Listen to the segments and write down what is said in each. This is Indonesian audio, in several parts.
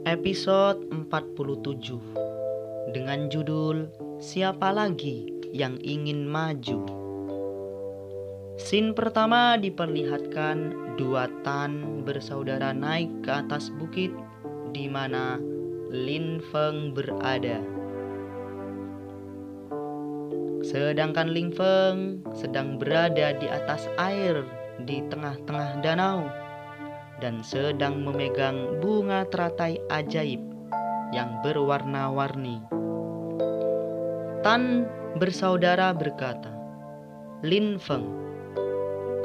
Episode 47 dengan judul Siapa Lagi Yang Ingin Maju. Scene pertama diperlihatkan dua Tan bersaudara naik ke atas bukit di mana Lin Feng berada. Sedangkan Lin Feng sedang berada di atas air di tengah-tengah danau dan sedang memegang bunga teratai ajaib yang berwarna-warni. Tan bersaudara berkata, "Lin Feng,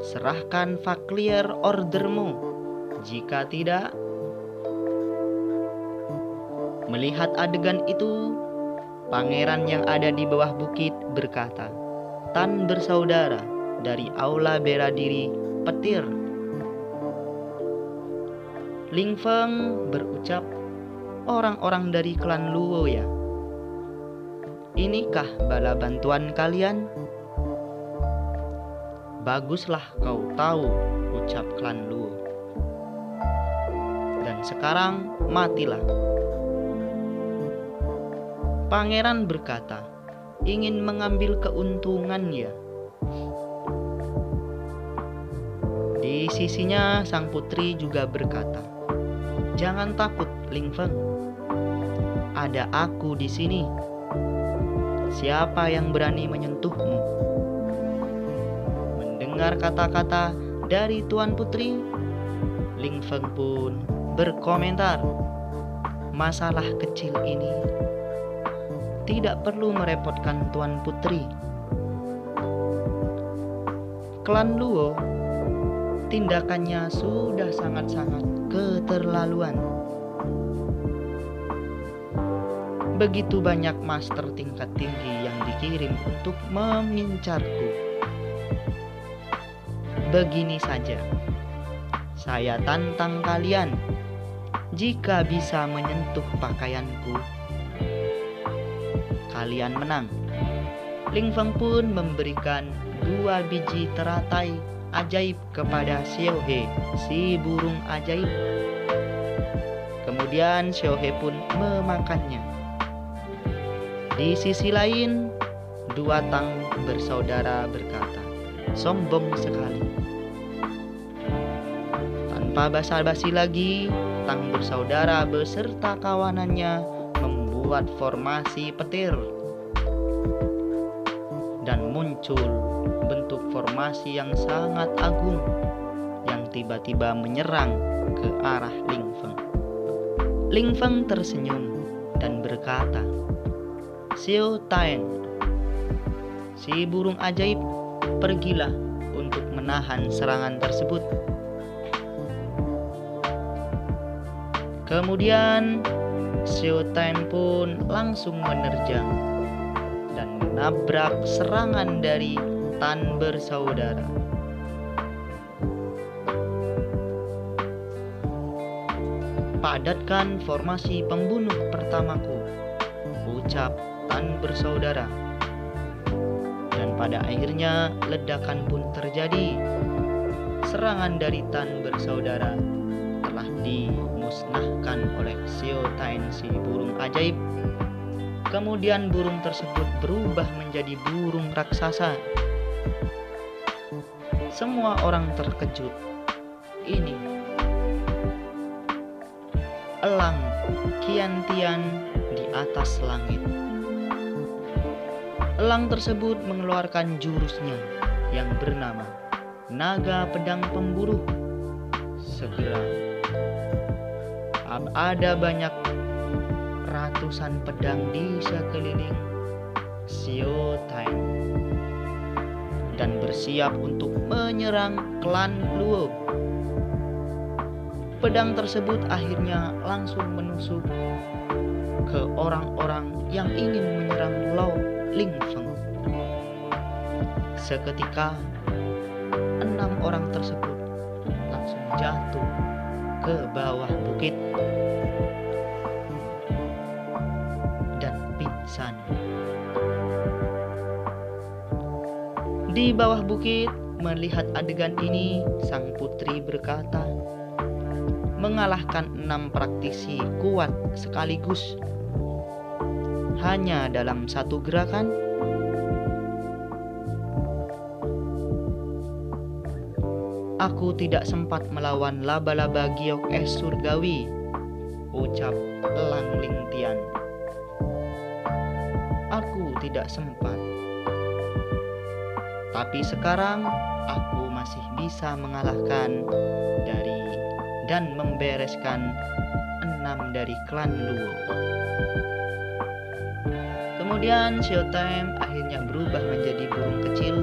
serahkan faklier ordermu. Jika tidak..." Melihat adegan itu, pangeran yang ada di bawah bukit berkata, "Tan bersaudara dari aula bela diri petir." Lin Feng berucap, "Orang-orang dari klan Luo ya? Inikah bala bantuan kalian?" "Baguslah kau tahu," ucap klan Luo. "Dan sekarang matilah." Pangeran berkata, ingin mengambil keuntungan ya. Di sisinya sang putri juga berkata, "Jangan takut, Lin Feng. Ada aku di sini. Siapa yang berani menyentuhmu?" Mendengar kata-kata dari Tuan Putri, Lin Feng pun berkomentar, "Masalah kecil ini tidak perlu merepotkan Tuan Putri. Klan Luo, tindakannya sudah sangat-sangat keterlaluan. Begitu banyak master tingkat tinggi yang dikirim untuk mengincarku. Begini saja, saya tantang kalian. Jika bisa menyentuh pakaianku, kalian menang." Lin Feng pun memberikan 2 biji teratai ajaib kepada Xiao He, si burung ajaib. Kemudian Xiao He pun memakannya. Di sisi lain, 2 Tang bersaudara berkata, "Sombong sekali." Tanpa basa-basi lagi, Tang bersaudara beserta kawanannya membuat formasi petir dan muncul bentuk formasi yang sangat agung yang tiba-tiba menyerang ke arah Lin Feng. Lin Feng tersenyum dan berkata, "Xiao Taen, si burung ajaib, pergilah untuk menahan serangan tersebut." Kemudian Xiao Taen pun langsung menerjang dan menabrak serangan dari Tan bersaudara. "Padatkan formasi pembunuh pertamaku," ucap Tan bersaudara. Dan pada akhirnya ledakan pun terjadi. Serangan dari Tan bersaudara telah dimusnahkan oleh Xiao Taen, si burung ajaib. Kemudian burung tersebut berubah menjadi burung raksasa. Semua orang terkejut. Ini elang kian-tian di atas langit. Elang tersebut mengeluarkan jurusnya yang bernama Naga Pedang Pemburu. Segera ada banyak ratusan pedang di sekeliling Xiao Taen dan bersiap untuk menyerang klan Luo. Pedang tersebut akhirnya langsung menusuk ke orang-orang yang ingin menyerang Lin Feng. Seketika 6 orang tersebut langsung jatuh ke bawah bukit dan pingsan. Di bawah bukit, melihat adegan ini, sang putri berkata, mengalahkan 6 praktisi kuat sekaligus hanya dalam satu gerakan? Aku tidak sempat melawan laba-laba giok es surgawi, ucap Lang Lingtian. Aku tidak sempat. Tapi sekarang aku masih bisa mengalahkan dan membereskan 6 dari klan Luo. Kemudian Xiaotime akhirnya berubah menjadi burung kecil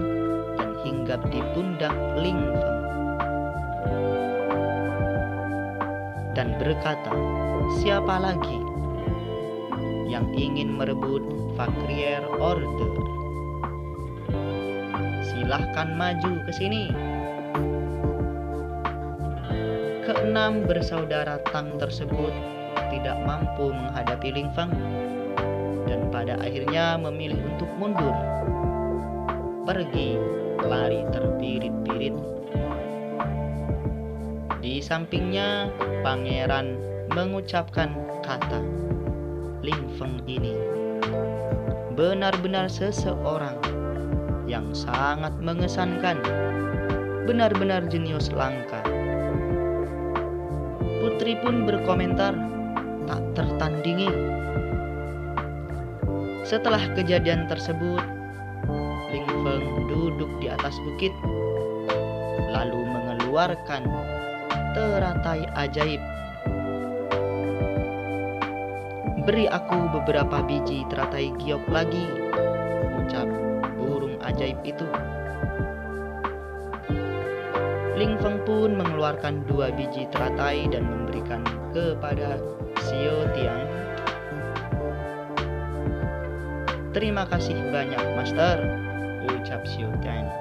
dan hinggap di pundak Ling Feng dan berkata, siapa lagi yang ingin merebut Fakrier Order? Silahkan maju ke sini. Keenam bersaudara Tang tersebut tidak mampu menghadapi Ling Feng dan pada akhirnya memilih untuk mundur, pergi lari terbirit-birit. Di sampingnya, pangeran mengucapkan kata, Ling Feng ini benar-benar seseorang yang sangat mengesankan, benar-benar jenius langka. Putri pun berkomentar, tak tertandingi. Setelah kejadian tersebut, Ling Feng duduk di atas bukit, lalu mengeluarkan teratai ajaib. Beri aku beberapa biji teratai giok lagi, ucap burung ajaib itu. Ling Feng pun mengeluarkan 2 biji teratai dan memberikan kepada Xiaotian. Terima kasih banyak, Master, ucap Xiaotian.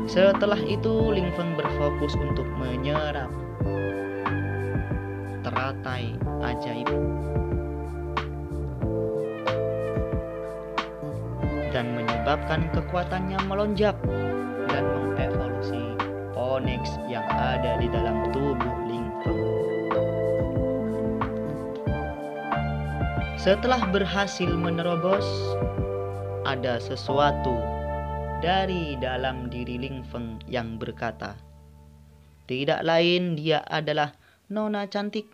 Setelah itu, Ling Feng berfokus untuk menyerap teratai ajaib dan menyebabkan kekuatannya melonjak dan mengevolusi Phoenix yang ada di dalam tubuh Ling Feng. Setelah berhasil menerobos, ada sesuatu dari dalam diri Ling Feng yang berkata, tidak lain dia adalah nona cantik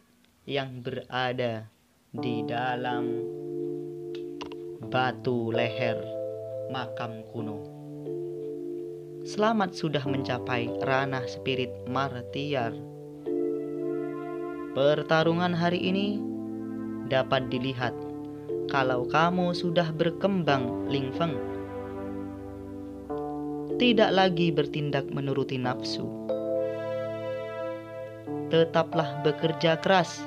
yang berada di dalam batu leher makam kuno. Selamat sudah mencapai ranah spirit martiar. Pertarungan hari ini dapat dilihat kalau kamu sudah berkembang, Ling Feng. Tidak lagi bertindak menuruti nafsu. Tetaplah bekerja keras.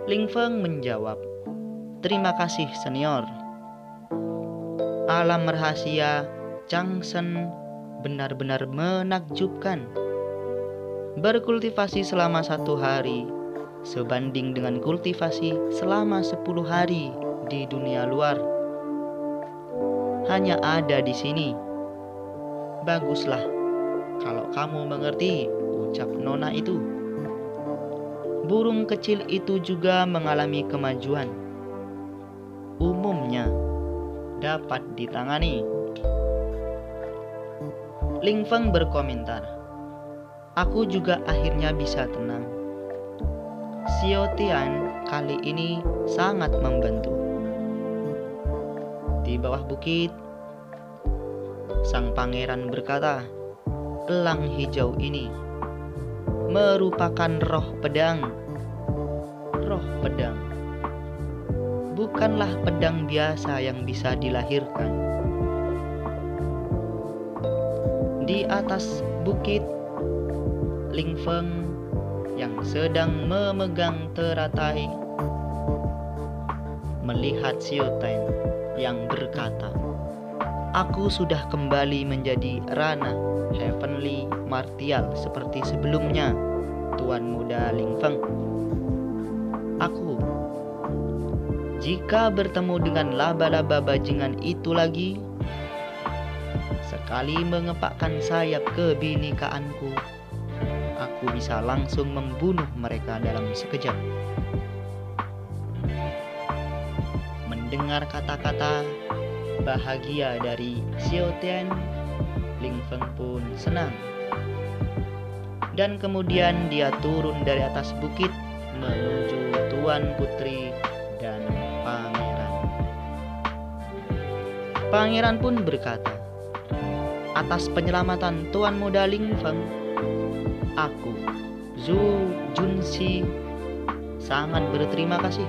Ling Feng menjawab, terima kasih senior. Alam rahasia Changsen benar-benar menakjubkan. Berkultivasi selama 1 hari sebanding dengan kultivasi selama 10 hari di dunia luar. Hanya ada di sini. Baguslah kalau kamu mengerti, ucap nona itu. Burung kecil itu juga mengalami kemajuan. Umumnya dapat ditangani. Ling Feng berkomentar, aku juga akhirnya bisa tenang. Xiaotian kali ini sangat membantu. Di bawah bukit, sang pangeran berkata, elang hijau ini merupakan roh pedang. Roh pedang bukanlah pedang biasa yang bisa dilahirkan. Di atas bukit, Ling Feng yang sedang memegang teratai melihat Xiaotian yang berkata, aku sudah kembali menjadi ranah heavenly martial seperti sebelumnya, Tuan Muda Ling Feng. Aku, jika bertemu dengan laba-laba bajingan itu lagi, sekali mengepakkan sayap kebinikaanku, aku bisa langsung membunuh mereka dalam sekejap. Mendengar kata-kata bahagia dari Xiao Tian, Ling Feng pun senang. Dan kemudian dia turun dari atas bukit menuju Tuan Putri dan pangeran. Pangeran pun berkata, "Atas penyelamatan Tuan Muda Ling Feng, aku, Zhu Junxi, sangat berterima kasih."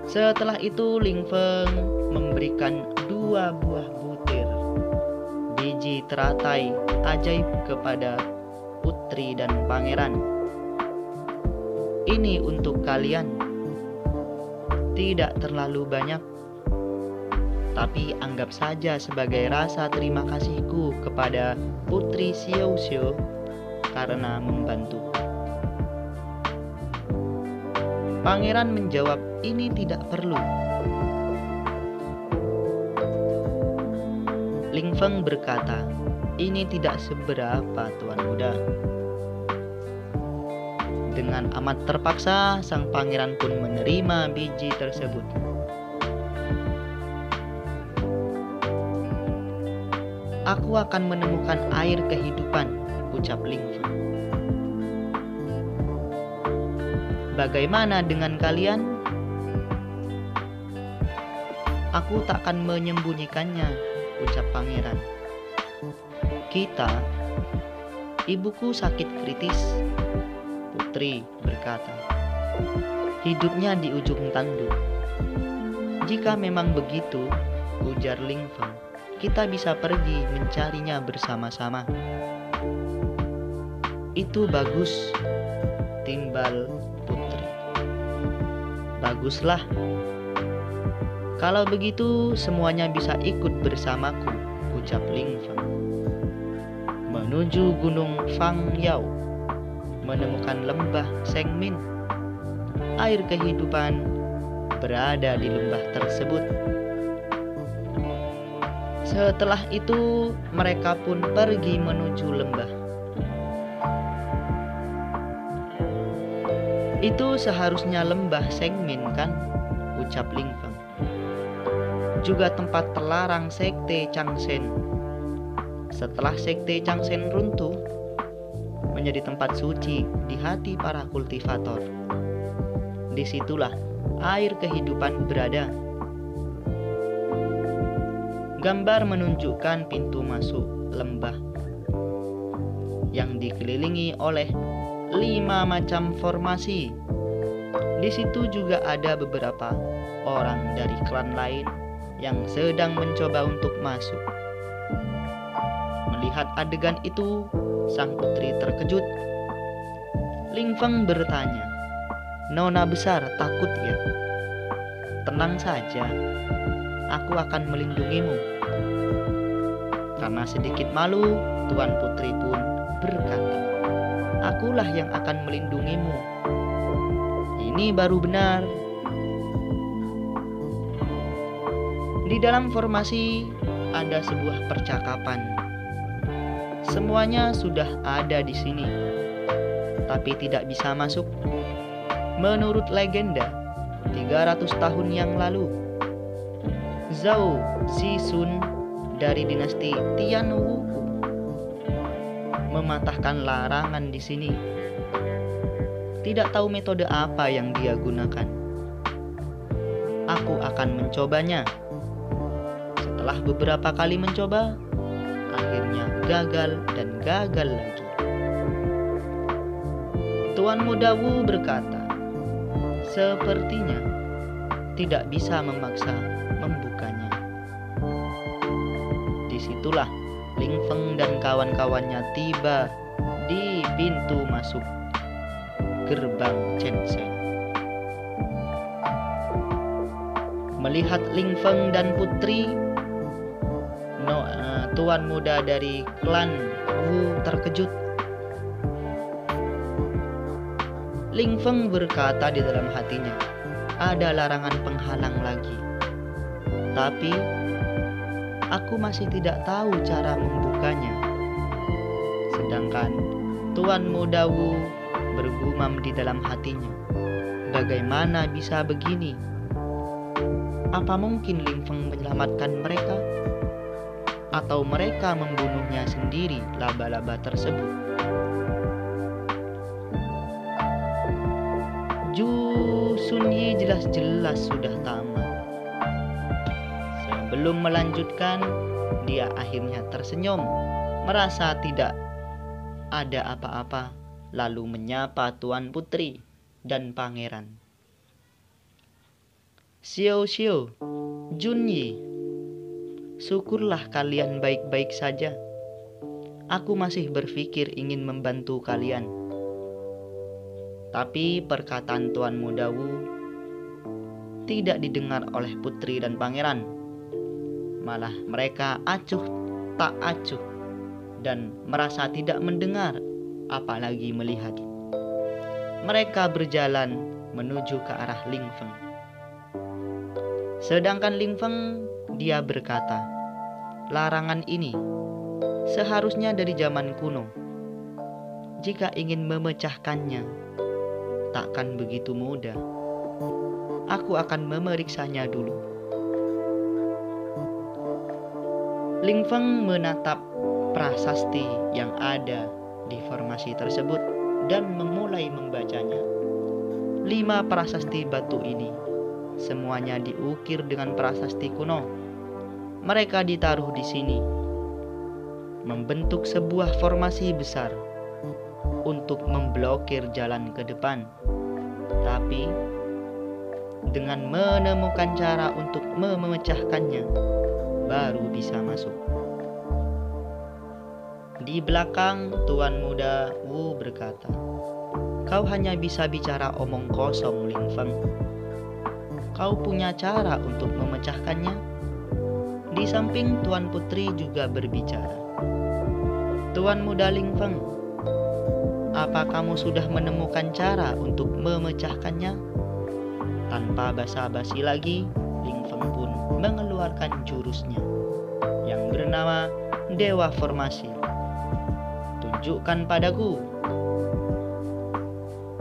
Setelah itu Ling Feng memberikan 2 buah butir biji teratai ajaib kepada putri dan pangeran. "Ini untuk kalian. Tidak terlalu banyak, tapi anggap saja sebagai rasa terima kasihku kepada Putri Xiao Xiao karena membantu." Pangeran menjawab, "Ini tidak perlu." Ling Feng berkata, "Ini tidak seberapa, Tuan Muda." Dengan amat terpaksa, sang pangeran pun menerima biji tersebut. "Aku akan menemukan air kehidupan," ucap Ling Feng. "Bagaimana dengan kalian?" "Aku takkan menyembunyikannya," ucap pangeran. "Kita, ibuku sakit kritis," putri berkata. "Hidupnya di ujung tanduk." "Jika memang begitu," ujar Ling Feng, "kita bisa pergi mencarinya bersama-sama." "Itu bagus," timbal putri. "Baguslah. Kalau begitu semuanya bisa ikut bersamaku," ucap Ling Feng. Menuju Gunung Fang Yao, menemukan lembah Sengmin. Air kehidupan berada di lembah tersebut. Setelah itu mereka pun pergi menuju lembah. "Itu seharusnya lembah Sengmin, kan?" ucap Ling Feng. "Juga tempat terlarang Sekte Changsen. Setelah Sekte Changsen runtuh, menjadi tempat suci di hati para kultivator. Disitulah air kehidupan berada." Gambar menunjukkan pintu masuk lembah yang dikelilingi oleh 5 macam formasi. Di situ juga ada beberapa orang dari klan lain yang sedang mencoba untuk masuk. Melihat adegan itu, sang putri terkejut. Ling Feng bertanya, "Nona besar takut ya?" "Tenang saja, aku akan melindungimu." Karena sedikit malu, Tuan Putri pun berkata, "Akulah yang akan melindungimu. Ini baru benar." Di dalam formasi ada sebuah percakapan. Semuanya sudah ada di sini, tapi tidak bisa masuk. Menurut legenda, 300 tahun yang lalu, Zhao Zixun dari dinasti Tianwuku mematahkan larangan di sini. Tidak tahu metode apa yang dia gunakan. Aku akan mencobanya. Setelah beberapa kali mencoba, akhirnya gagal dan gagal lagi. Tuan Muda Wu berkata, "Sepertinya tidak bisa memaksa membukanya." Disitulah Ling Feng dan kawan-kawannya tiba di pintu masuk gerbang Chengsheng. Melihat Ling Feng dan putri, tuan muda dari klan Wu terkejut. Ling Feng berkata di dalam hatinya, "Ada larangan penghalang lagi. Tapi Aku masih tidak tahu cara membukanya. Sedangkan Tuan Muda Wu bergumam di dalam hatinya. Bagaimana bisa begini? Apa mungkin Ling Feng menyelamatkan mereka? Atau mereka membunuhnya sendiri, laba-laba tersebut? Ju Sunyi jelas-jelas sudah tamat. Sebelum melanjutkan, dia akhirnya tersenyum, merasa tidak ada apa-apa, lalu menyapa Tuan Putri dan Pangeran. Xiao Xiao, Junyi, syukurlah kalian baik-baik saja. Aku masih berpikir ingin membantu kalian. Tapi perkataan Tuan Muda Wu tidak didengar oleh Putri dan Pangeran. Malah mereka acuh tak acuh dan merasa tidak mendengar, apalagi melihat. Mereka berjalan menuju ke arah Ling Feng. Sedangkan Ling Feng, dia berkata, larangan ini seharusnya dari zaman kuno. Jika ingin memecahkannya, takkan begitu mudah. Aku akan memeriksanya dulu. Ling Feng menatap prasasti yang ada di formasi tersebut dan memulai membacanya. 5 prasasti batu ini semuanya diukir dengan prasasti kuno. Mereka ditaruh di sini, membentuk sebuah formasi besar untuk memblokir jalan ke depan. Tapi dengan menemukan cara untuk memecahkannya, baru bisa masuk. Di belakang, Tuan Muda Wu berkata, kau hanya bisa bicara omong kosong, Ling Feng. Kau punya cara untuk memecahkannya? Di samping Tuan Putri juga berbicara. Tuan Muda Ling Feng, apa kamu sudah menemukan cara untuk memecahkannya? Tanpa basa-basi lagi, Ling Feng pun mengeluarkan jurusnya yang bernama Dewa Formasi. Tunjukkan padaku.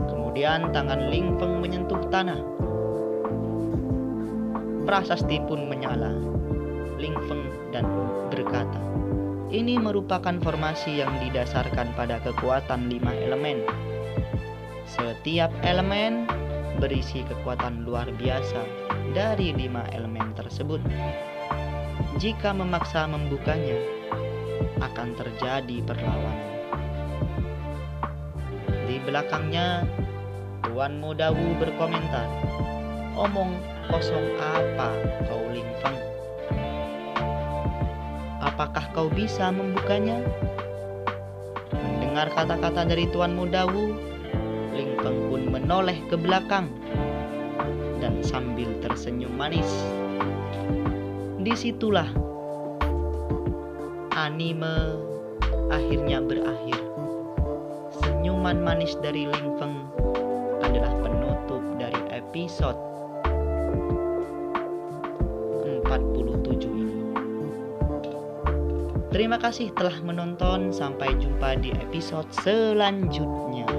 Kemudian tangan Ling Feng menyentuh tanah. Prasasti pun menyala. Ling Feng dan berkata, ini merupakan formasi yang didasarkan pada kekuatan 5 elemen. Setiap elemen berisi kekuatan luar biasa dari 5 elemen tersebut. Jika memaksa membukanya, akan terjadi perlawanan. Di belakangnya, Tuan Muda Wu berkomentar, omong kosong apa kau, Ling Feng? Apakah kau bisa membukanya? Mendengar kata-kata dari Tuan Muda Wu, Ling Feng pun menoleh ke belakang dan sambil tersenyum manis. Disitulah anime akhirnya berakhir. Senyuman manis dari Ling Feng adalah penutup dari episode 47 ini. Terima kasih telah menonton. Sampai jumpa di episode selanjutnya.